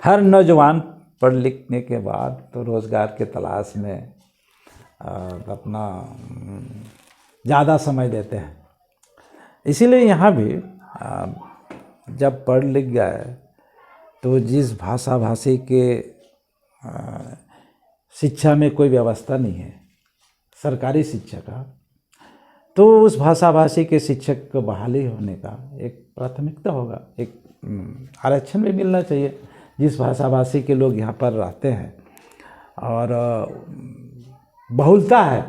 हर नौजवान पढ़ लिखने के बाद तो रोज़गार के तलाश में अपना ज़्यादा समय देते हैं। इसीलिए यहाँ भी जब पढ़ लिख गए तो जिस भाषी के शिक्षा में कोई व्यवस्था नहीं है, सरकारी शिक्षा का, तो उस भाषी के शिक्षक को बहाली होने का एक प्राथमिकता होगा। एक आरक्षण भी मिलना चाहिए जिस भाषी के लोग यहाँ पर रहते हैं, और बहुलता है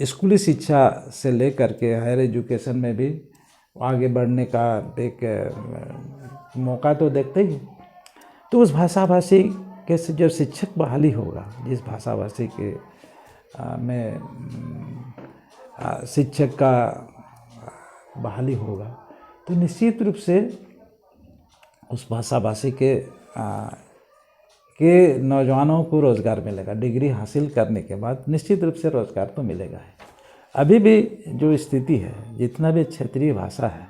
स्कूली शिक्षा से लेकर के हायर एजुकेशन में भी आगे बढ़ने का एक मौका तो देखते ही। तो उस भाषी के से जो शिक्षक बहाली होगा, जिस भाषी के में शिक्षक का बहाली होगा, तो निश्चित रूप से उस भाषी के नौजवानों को रोज़गार मिलेगा। डिग्री हासिल करने के बाद निश्चित रूप से रोज़गार तो मिलेगा है। अभी भी जो स्थिति है, जितना भी क्षेत्रीय भाषा है,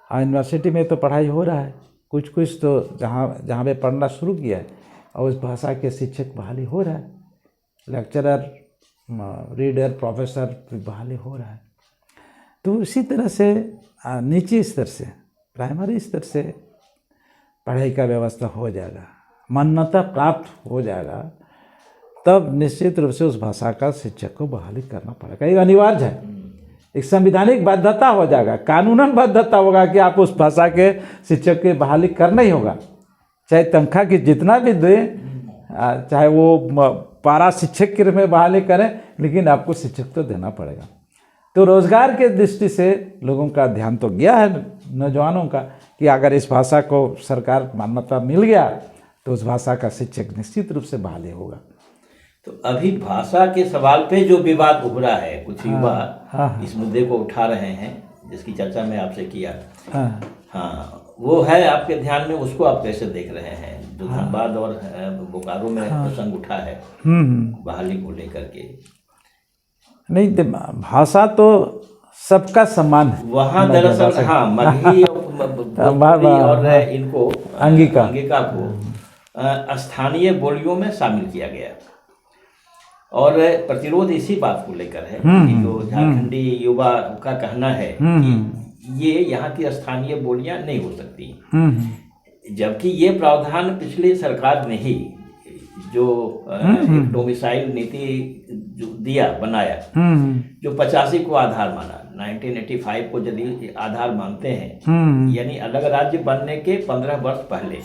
यूनिवर्सिटी में तो पढ़ाई हो रहा है, कुछ तो जहाँ पे पढ़ना शुरू किया है और उस भाषा के शिक्षक बहाली हो रहा है, लेक्चरर, रीडर, प्रोफेसर बहाली हो रहा है। तो इसी तरह से निजी स्तर से, प्राइमरी स्तर से पढ़ाई का व्यवस्था हो जाएगा, मान्यता प्राप्त हो जाएगा, तब निश्चित रूप से उस भाषा का शिक्षक को बहाली करना पड़ेगा। ये अनिवार्य है, एक संवैधानिक बाध्यता हो जाएगा, कानूनन बाध्यता होगा कि आप उस भाषा के शिक्षक की बहाली करना ही होगा, चाहे तनख्वाह की जितना भी दें, चाहे वो पारा शिक्षक के रूप में बहाली करें, लेकिन आपको शिक्षक तो देना पड़ेगा। तो रोज़गार के दृष्टि से लोगों का ध्यान तो गया है, नौजवानों का, कि अगर इस भाषा को सरकार मान्यता मिल गया तो उस भाषा का शिक्षक निश्चित रूप से बहाली होगा। तो अभी भाषा के सवाल पे जो विवाद उभरा है, कुछ युवा इस मुद्दे को उठा रहे हैं, जिसकी चर्चा मैं आपसे किया, हाँ, वो है आपके ध्यान में, उसको आप कैसे देख रहे हैं? जो धनबाद और बोकारो में प्रसंग उठा है बहाली को लेकर के। नहीं, भाषा तो सबका सम्मान है वहाँ दरअसल, हाँ, मगही और इनको अंगिका को स्थानीय बोलियों में शामिल किया गया, और प्रतिरोध इसी बात को लेकर है कि जो झारखंडी युवा का कहना है कि ये यहाँ की स्थानीय बोलियां नहीं हो सकती, जबकि ये प्रावधान पिछली सरकार ने ही जो डोमिसाइल नीति जो बनाया, जो 85 को आधार माना, 1985 को यदि आधार मानते हैं, यानी अलग राज्य बनने के 15 वर्ष पहले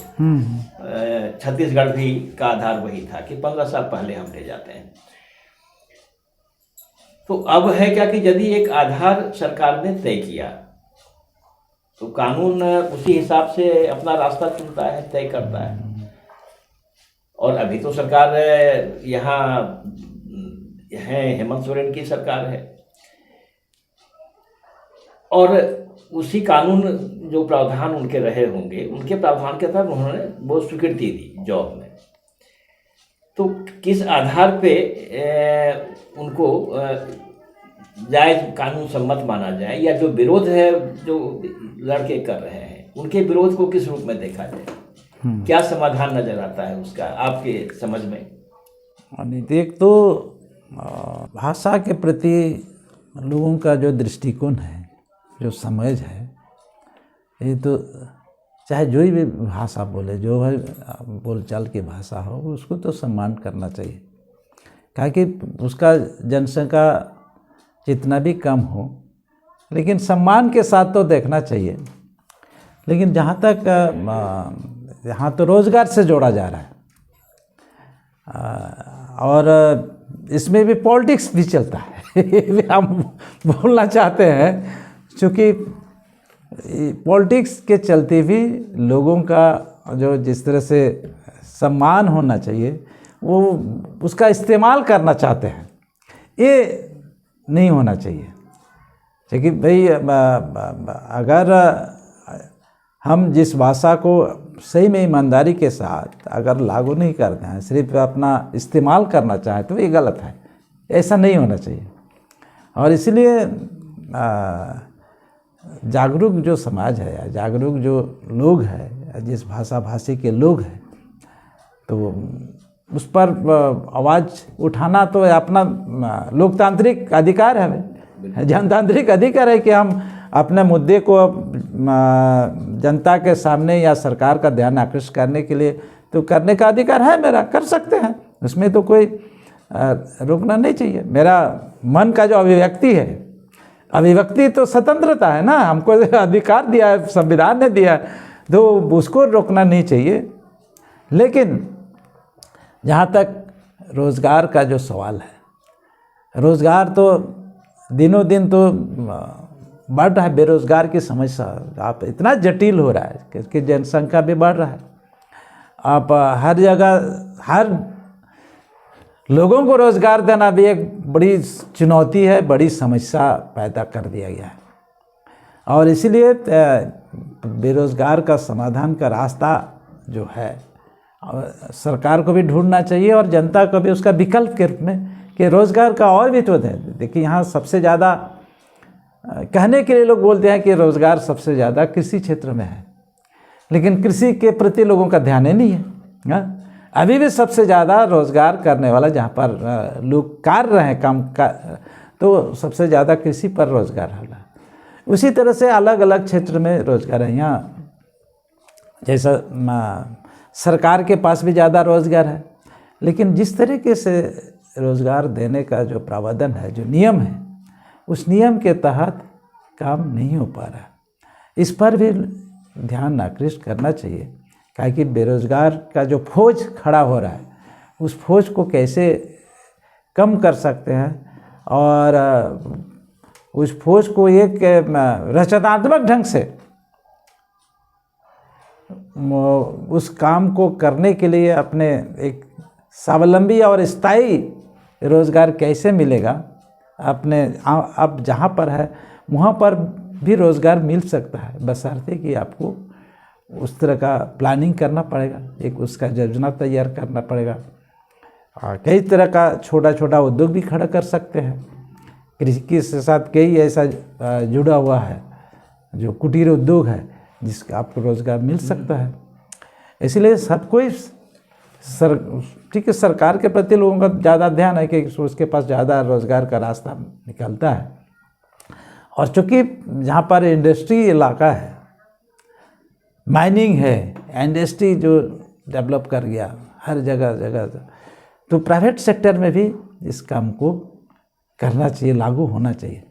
छत्तीसगढ़ भी का आधार वही था कि 15 साल पहले हम ले जाते हैं। तो अब है क्या कि यदि एक आधार सरकार ने तय किया तो कानून उसी हिसाब से अपना रास्ता चुनता है, तय करता है। और अभी तो सरकार यहाँ है, हेमंत सोरेन की सरकार है, और उसी कानून जो प्रावधान उनके रहे होंगे, उनके प्रावधान के तहत उन्होंने वो स्वीकृति दी जॉब में। तो किस आधार पे उनको जायज कानून सम्मत माना जाए, या जो विरोध है जो लड़के कर रहे हैं उनके विरोध को किस रूप में देखा जाए? क्या समाधान नजर आता है उसका आपके समझ में? एक तो भाषा के प्रति लोगों का जो दृष्टिकोण है, जो समझ है, ये तो चाहे जो भी भाषा बोले, जो है बोलचाल की भाषा हो, उसको तो सम्मान करना चाहिए। ताकि उसका जनसंख्या जितना भी कम हो, लेकिन सम्मान के साथ तो देखना चाहिए। लेकिन जहाँ तक यहाँ तो रोज़गार से जोड़ा जा रहा है, और इसमें भी पॉलिटिक्स भी चलता है। ये भी हम बोलना चाहते हैं, क्योंकि पॉलिटिक्स के चलते भी लोगों का जो जिस तरह से सम्मान होना चाहिए वो उसका इस्तेमाल करना चाहते हैं, ये नहीं होना चाहिए। क्योंकि भाई अगर हम जिस भाषा को सही में ईमानदारी के साथ अगर लागू नहीं करते हैं, सिर्फ अपना इस्तेमाल करना चाहें, तो ये गलत है। ऐसा नहीं होना चाहिए। और इसलिए जागरूक जो समाज है, जागरूक जो लोग हैं, जिस भाषा भाषी के लोग हैं, तो उस पर आवाज़ उठाना तो अपना लोकतांत्रिक अधिकार है, जनतांत्रिक अधिकार है कि हम अपने मुद्दे को जनता के सामने या सरकार का ध्यान आकृष्ट करने के लिए तो करने का अधिकार है मेरा, कर सकते हैं। उसमें तो कोई रुकना नहीं चाहिए। मेरा मन का जो अभिव्यक्ति है, अभिव्यक्ति तो स्वतंत्रता है ना, हमको अधिकार दिया है, संविधान ने दिया है, तो उसको रोकना नहीं चाहिए। लेकिन जहाँ तक रोज़गार का जो सवाल है, रोज़गार तो दिनों दिन तो बढ़ रहा है। बेरोज़गार की समस्या आप इतना जटिल हो रहा है कि जनसंख्या भी बढ़ रहा है। आप हर जगह हर लोगों को रोज़गार देना भी एक बड़ी चुनौती है, बड़ी समस्या पैदा कर दिया गया है। और इसीलिए बेरोज़गार का समाधान का रास्ता जो है सरकार को भी ढूंढना चाहिए, और जनता को भी उसका विकल्प के रूप में कि रोज़गार का और भी तो है। देखिए, यहाँ सबसे ज़्यादा कहने के लिए लोग बोलते हैं कि रोज़गार सबसे ज़्यादा कृषि क्षेत्र में है, लेकिन कृषि के प्रति लोगों का ध्यान ही नहीं है ना? अभी भी सबसे ज़्यादा रोज़गार करने वाला जहाँ पर लोग कर रहे हैं काम का, तो सबसे ज़्यादा कृषि पर रोज़गार हो रहा है। उसी तरह से अलग अलग क्षेत्र में रोज़गार है। यहाँ जैसा सरकार के पास भी ज़्यादा रोज़गार है, लेकिन जिस तरीके से रोज़गार देने का जो प्रावधान है, जो नियम है, उस नियम के तहत काम नहीं हो पा रहा। इस पर भी ध्यान आकृष्ट करना चाहिए, क्योंकि बेरोज़गार का जो फौज खड़ा हो रहा है, उस फौज को कैसे कम कर सकते हैं, और उस फौज को एक रचनात्मक ढंग से उस काम को करने के लिए अपने एक स्वावलंबी और स्थायी रोज़गार कैसे मिलेगा, अपने अब जहाँ पर है वहाँ पर भी रोज़गार मिल सकता है, बशर्ते कि आपको उस तरह का प्लानिंग करना पड़ेगा, एक उसका योजना तैयार करना पड़ेगा। कई तरह का छोटा छोटा उद्योग भी खड़ा कर सकते हैं। कृषि के साथ कई ऐसा जुड़ा हुआ है जो कुटीर उद्योग है, जिसका आपको रोज़गार मिल सकता है। इसलिए सब कोई ठीक है, सरकार के प्रति लोगों का ज़्यादा ध्यान है कि उसके पास ज़्यादा रोज़गार का रास्ता निकलता है। और चूँकि जहाँ पर इंडस्ट्री इलाका है, माइनिंग है, इंडस्ट्री जो डेवलप कर गया हर जगह जगह, तो प्राइवेट सेक्टर में भी इस काम को करना चाहिए, लागू होना चाहिए।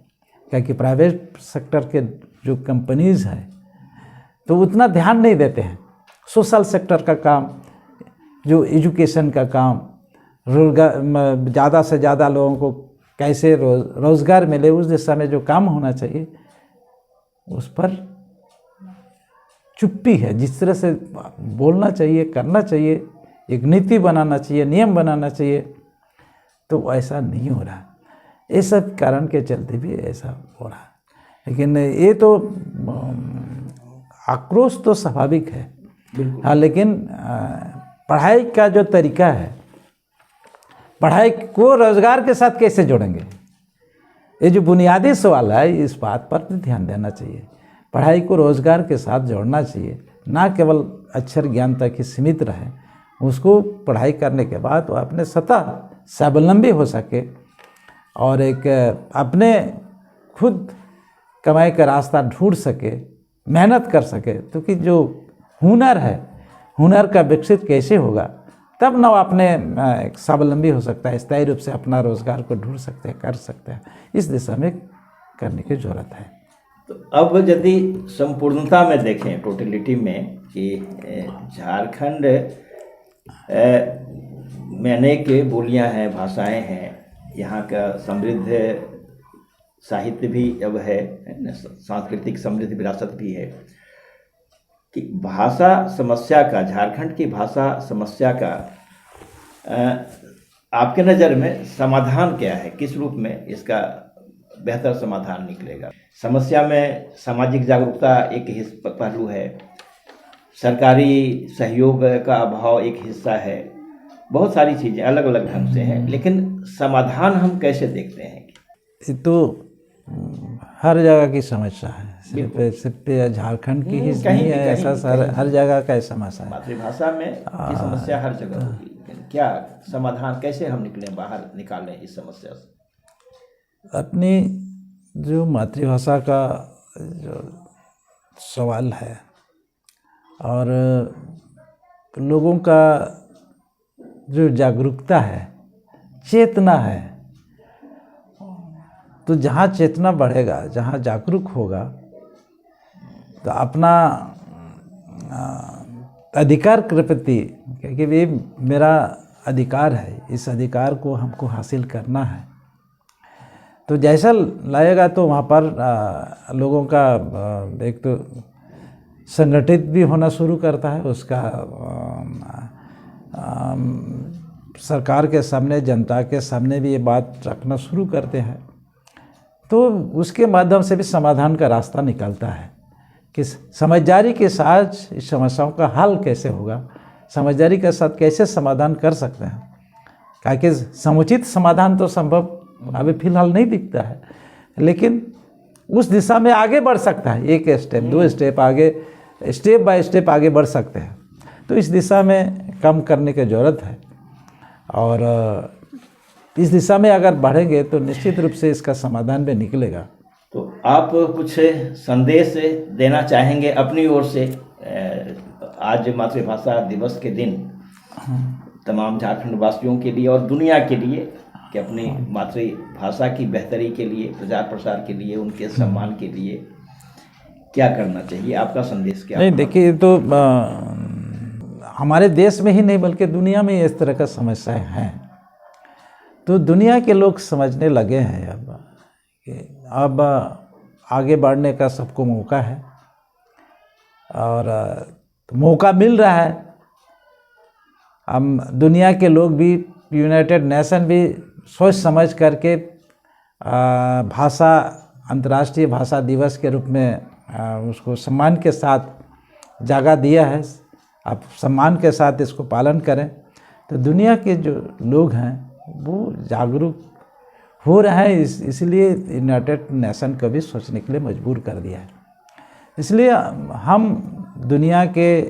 क्योंकि प्राइवेट सेक्टर के जो कंपनीज़ हैं तो उतना ध्यान नहीं देते हैं। सोशल सेक्टर का काम, जो एजुकेशन का काम, रोज़गार, ज़्यादा से ज़्यादा लोगों को कैसे रोज़गार मिले, उस दिशा में जो काम होना चाहिए उस पर चुप्पी है। जिस तरह से बोलना चाहिए, करना चाहिए, एक नीति बनाना चाहिए, नियम बनाना चाहिए, तो ऐसा नहीं हो रहा। ये सब कारण के चलते भी ऐसा हो रहा है। लेकिन ये तो आक्रोश तो स्वाभाविक है। हाँ, लेकिन पढ़ाई का जो तरीका है, पढ़ाई को रोजगार के साथ कैसे जोड़ेंगे, ये जो बुनियादी सवाल है, इस बात पर भी ध्यान देना चाहिए। पढ़ाई को रोजगार के साथ जोड़ना चाहिए, ना केवल अक्षर ज्ञान तक ही सीमित रहे। उसको पढ़ाई करने के बाद वो अपने स्वतः स्वावलंबी हो सके और एक अपने खुद कमाई का रास्ता ढूंढ सके, मेहनत कर सके। तो कि जो हुनर है, हुनर का विकसित कैसे होगा, तब ना वो अपने एक स्वावलंबी हो सकता है, स्थायी रूप से अपना रोजगार को ढूंढ सकते हैं, कर सकते हैं। इस दिशा में करने की जरूरत है। तो अब यदि संपूर्णता में देखें, टोटलिटी में, कि झारखंड में अनेक बोलियां हैं, भाषाएं हैं, यहाँ का समृद्ध साहित्य भी अब है, सांस्कृतिक समृद्ध विरासत भी है, कि भाषा समस्या का, झारखंड की भाषा समस्या का आपके नज़र में समाधान क्या है? किस रूप में इसका बेहतर समाधान निकलेगा? समस्या में सामाजिक जागरूकता एक पहलू है, सरकारी सहयोग का अभाव एक हिस्सा है, बहुत सारी चीज़ें अलग अलग ढंग से हैं, लेकिन समाधान हम कैसे देखते हैं? ये तो हर जगह की समस्या है, सिर्फ झारखंड की ही नहीं है, ऐसा हर जगह का समस्या है। मातृभाषा में ये समस्या हर जगह होगी, क्या समाधान, कैसे हम निकलें, बाहर निकालें इस समस्या से? अपनी जो मातृभाषा का जो सवाल है और लोगों का जो जागरूकता है, चेतना है, तो जहाँ चेतना बढ़ेगा, जहाँ जागरूक होगा, तो अपना अधिकार के प्रति, क्योंकि ये मेरा अधिकार है, इस अधिकार को हमको हासिल करना है, तो जैसा लाएगा तो वहाँ पर लोगों का एक तो संगठित भी होना शुरू करता है, उसका सरकार के सामने, जनता के सामने भी ये बात रखना शुरू करते हैं, तो उसके माध्यम से भी समाधान का रास्ता निकलता है कि समझदारी के साथ इस समस्याओं का हल कैसे होगा, समझदारी के साथ कैसे समाधान कर सकते हैं। क्योंकि समुचित समाधान तो संभव अभी फिलहाल नहीं दिखता है, लेकिन उस दिशा में आगे बढ़ सकता है, एक स्टेप, दो स्टेप आगे, स्टेप बाय स्टेप आगे बढ़ सकते हैं। तो इस दिशा में काम करने की ज़रूरत है, और इस दिशा में अगर बढ़ेंगे तो निश्चित रूप से इसका समाधान भी निकलेगा। तो आप कुछ संदेश देना चाहेंगे अपनी ओर से आज मातृभाषा दिवस के दिन तमाम झारखंड वासियों के लिए और दुनिया के लिए, कि अपनी मातृभाषा की बेहतरी के लिए, प्रचार प्रसार के लिए, उनके सम्मान के लिए क्या करना चाहिए? आपका संदेश क्या? नहीं, देखिए, तो हमारे देश में ही नहीं बल्कि दुनिया में इस तरह का समस्याएं हैं, तो दुनिया के लोग समझने लगे हैं अब आगे बढ़ने का सबको मौका है, और मौका मिल रहा है। हम दुनिया के लोग भी, यूनाइटेड नेशन भी सोच समझ करके भाषा, अंतर्राष्ट्रीय भाषा दिवस के रूप में उसको सम्मान के साथ जगह दिया है। आप सम्मान के साथ इसको पालन करें, तो दुनिया के जो लोग हैं वो जागरूक हो रहे हैं, इसलिए यूनाइटेड नेशन को भी सोचने के लिए मजबूर कर दिया है। इसलिए हम दुनिया के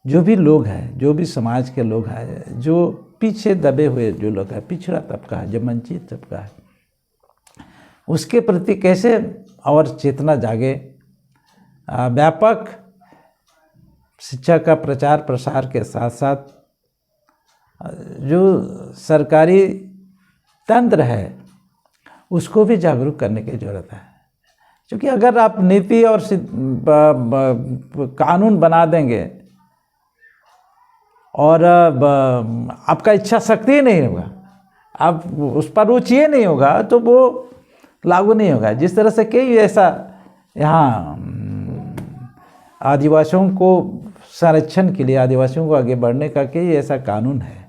जो भी लोग हैं, जो भी समाज के लोग हैं, जो पीछे दबे हुए जो लोग हैं, पिछड़ा तबका है, जो वंचित तबका है, उसके प्रति कैसे और चेतना जागे। व्यापक शिक्षा का प्रचार प्रसार के साथ साथ जो सरकारी तंत्र है उसको भी जागरूक करने की ज़रूरत है, क्योंकि अगर आप नीति और कानून बना देंगे और आपका इच्छा शक्ति नहीं होगा, आप उस पर रुचि नहीं होगा, तो वो लागू नहीं होगा। जिस तरह से कई ऐसा यहाँ आदिवासियों को संरक्षण के लिए, आदिवासियों को आगे बढ़ने का कई ऐसा कानून है,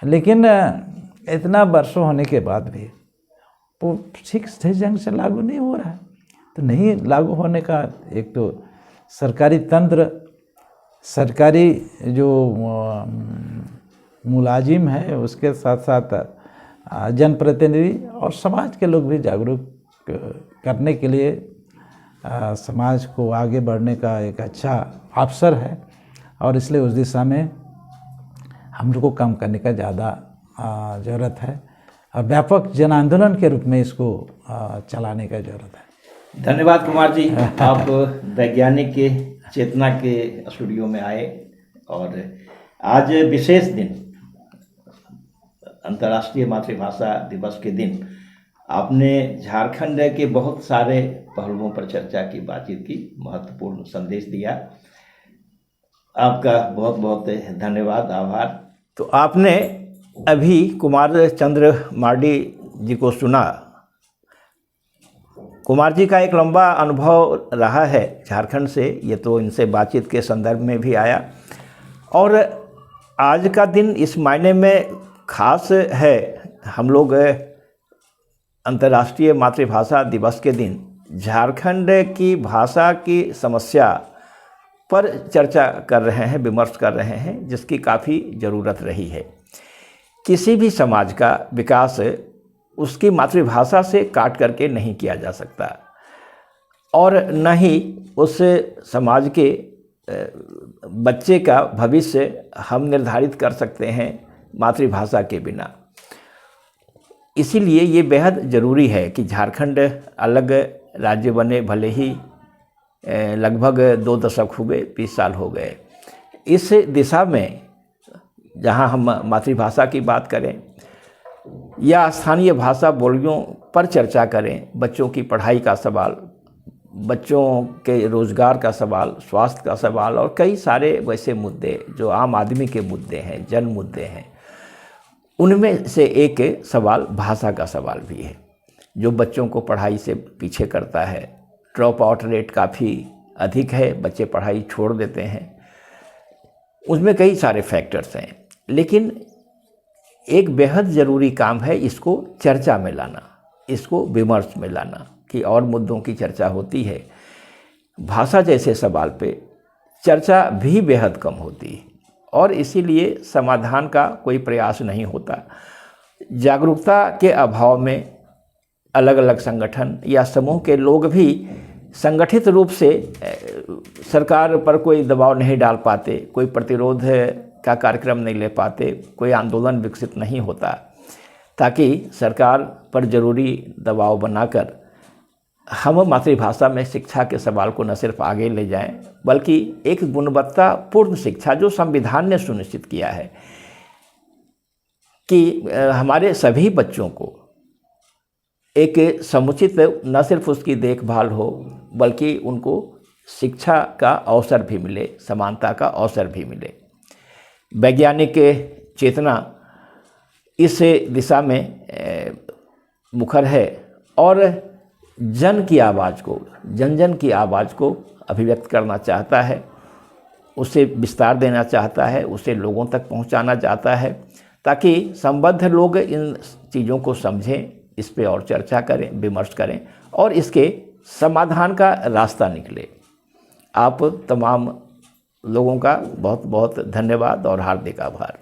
लेकिन इतना वर्षों होने के बाद भी वो ठीक सही ढंग से लागू नहीं हो रहा है। तो नहीं लागू होने का एक तो सरकारी तंत्र, सरकारी जो मुलाजिम है उसके साथ साथ जनप्रतिनिधि और समाज के लोग भी जागरूक करने के लिए समाज को आगे बढ़ने का एक अच्छा अवसर है और इसलिए उस दिशा में हम लोग को काम करने का ज़्यादा ज़रूरत है और व्यापक जन आंदोलन के रूप में इसको चलाने का ज़रूरत है। धन्यवाद कुमार जी, आप वैज्ञानिक के चेतना के स्टूडियो में आए और आज विशेष दिन अंतर्राष्ट्रीय मातृभाषा दिवस के दिन आपने झारखंड के बहुत सारे पहलुओं पर चर्चा की, बातचीत की, महत्वपूर्ण संदेश दिया। आपका बहुत बहुत धन्यवाद, आभार। तो आपने अभी कुमार चंद्र मार्डी जी को सुना। कुमार जी का एक लंबा अनुभव रहा है झारखंड से, ये तो इनसे बातचीत के संदर्भ में भी आया और आज का दिन इस मायने में खास है। हम लोग अंतर्राष्ट्रीय मातृभाषा दिवस के दिन झारखंड की भाषा की समस्या पर चर्चा कर रहे हैं, विमर्श कर रहे हैं, जिसकी काफ़ी ज़रूरत रही है। किसी भी समाज का विकास उसकी मातृभाषा से काट करके नहीं किया जा सकता और न ही उस समाज के बच्चे का भविष्य हम निर्धारित कर सकते हैं मातृभाषा के बिना। इसीलिए ये बेहद ज़रूरी है कि झारखंड अलग राज्य बने, भले ही लगभग 2 दशक हुए, 20 साल हो गए। इस दिशा में जहाँ हम मातृभाषा की बात करें या स्थानीय भाषा बोलियों पर चर्चा करें, बच्चों की पढ़ाई का सवाल, बच्चों के रोज़गार का सवाल, स्वास्थ्य का सवाल और कई सारे वैसे मुद्दे जो आम आदमी के मुद्दे हैं, जन मुद्दे हैं, उनमें से एक सवाल भाषा का सवाल भी है जो बच्चों को पढ़ाई से पीछे करता है। ड्रॉप आउट रेट काफ़ी अधिक है, बच्चे पढ़ाई छोड़ देते हैं। उसमें कई सारे फैक्टर्स हैं, लेकिन एक बेहद ज़रूरी काम है इसको चर्चा में लाना, इसको विमर्श में लाना कि और मुद्दों की चर्चा होती है। भाषा जैसे सवाल पे चर्चा भी बेहद कम होती है और इसीलिए समाधान का कोई प्रयास नहीं होता। जागरूकता के अभाव में अलग अलग संगठन या समूह के लोग भी संगठित रूप से सरकार पर कोई दबाव नहीं डाल पाते, कोई प्रतिरोध का कार्यक्रम नहीं ले पाते, कोई आंदोलन विकसित नहीं होता ताकि सरकार पर ज़रूरी दबाव बनाकर हम मातृभाषा में शिक्षा के सवाल को न सिर्फ आगे ले जाएं बल्कि एक गुणवत्तापूर्ण शिक्षा जो संविधान ने सुनिश्चित किया है कि हमारे सभी बच्चों को एक समुचित न सिर्फ उसकी देखभाल हो बल्कि उनको शिक्षा का अवसर भी मिले, समानता का अवसर भी मिले। वैज्ञानिक चेतना इस दिशा में मुखर है और जन की आवाज़ को, जन जन की आवाज़ को अभिव्यक्त करना चाहता है, उसे विस्तार देना चाहता है, उसे लोगों तक पहुंचाना चाहता है ताकि संबद्ध लोग इन चीज़ों को समझें, इस पे और चर्चा करें, विमर्श करें और इसके समाधान का रास्ता निकले। आप तमाम लोगों का बहुत बहुत धन्यवाद और हार्दिक आभार।